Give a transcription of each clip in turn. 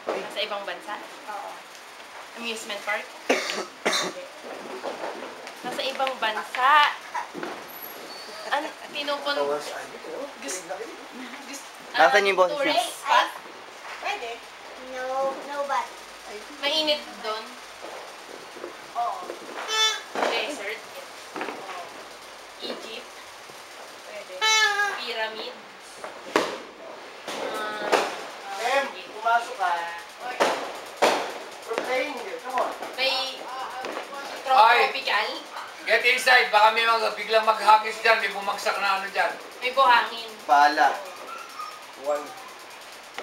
Nasa ibang bansa? Oo. Amusement park? Nasa ibang bansa. Nasaan yung boses niya? Tourist spot? Pwede. No, but. Mainit doon. Oo. Desert? Egypt? Pwede. Pyramid? Pumasok ka. We're playing here. Come on. May Ay! tropical? Get inside, baka may biglang maghagis dyan, may bumagsak na ano dyan. May buhangin. Pala. One.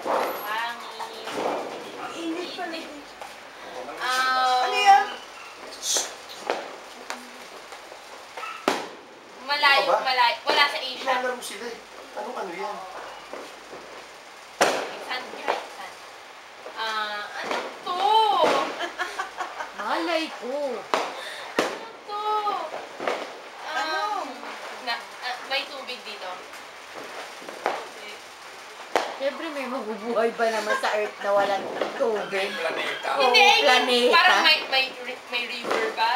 Buhangin. Init pala. Ano yan? Malayo, malayo. Wala sa Asia. Ilalaro sila eh. Ano yan? Saan? Saan? Ano to? Malay ko. To? May tubig dito. Siyempre may mabubuhay ba naman sa Earth na walang tubig? Hindi, planeta. Oo, Hindi, I mean, planeta. parang may river ba?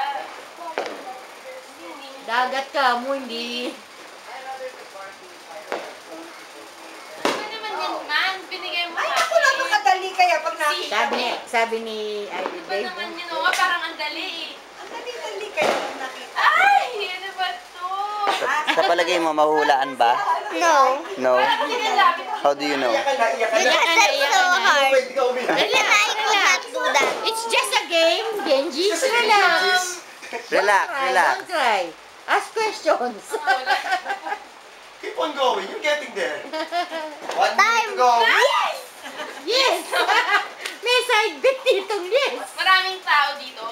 Dagat ka mo, hindi. Ano naman yan, man? Binigay mo Ay, sa naku, napakadali kaya pag nakita. Sabi ni Ano ba naman yun? Oh, parang ang dali. Ang dali-dali kaya pag nakita. Ay! Ano ba to? Sa palagay mo, mahuhulaan ba? No. No? Parang kinalapit. How do you know? Iyakan na, iyakan na. Iyakan na, iyakan na. Pwede ka umiyak. Relax. It's just a game, Genji. Relax. Relax, relax. Don't cry. Ask questions. Keep on going. You're getting there. 1 minute to go. Yes. May side bit ditong yes. Maraming tao dito.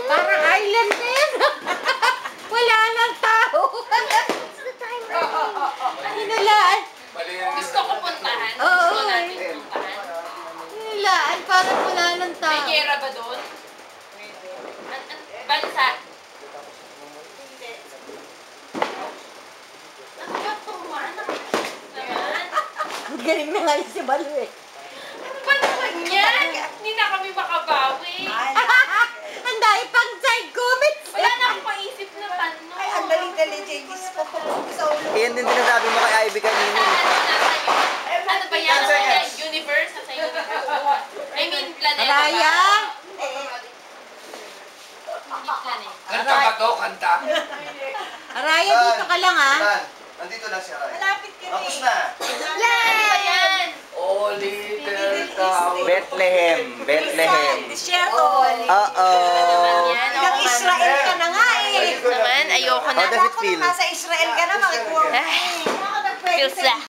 Parang island na yan. Wala nang tao. Hinulaan. Mali rin. Gusto ko puntahan. Oo. Gusto natin puntahan. Hinulaan. Parang wala nang May tao. gera ba doon? Bansa? Ano ba ito, man? Naman? Ang galing na nga yung si Balu eh. Ano ba naman yan? Hindi na kami makabawi. Ang dahil pang side comments. Wala na akong maisip na tanong. Ay, ang dali-dali, Jengis. Pagpapag sa ulo. Iyan din sinasabi mo kay Ivy kanina. Ano ba yan? Universe? Nasa universe? I mean, planeta ba? Araya. Hindi planeta. Kanta ba to? Kanta? Araya, dito ka lang ah. Ran, nandito na si Aray. Malapit ka Tapos eh. na. Ano ba yan? Oh, little town. Bethlehem. Bethlehem. Desierto. Uh-oh. Yan, Nang oo, Israel ka na nga eh. naman, ayoko na. How does it feel? Nasa Israel ka na, makikuha mo. Ay, feels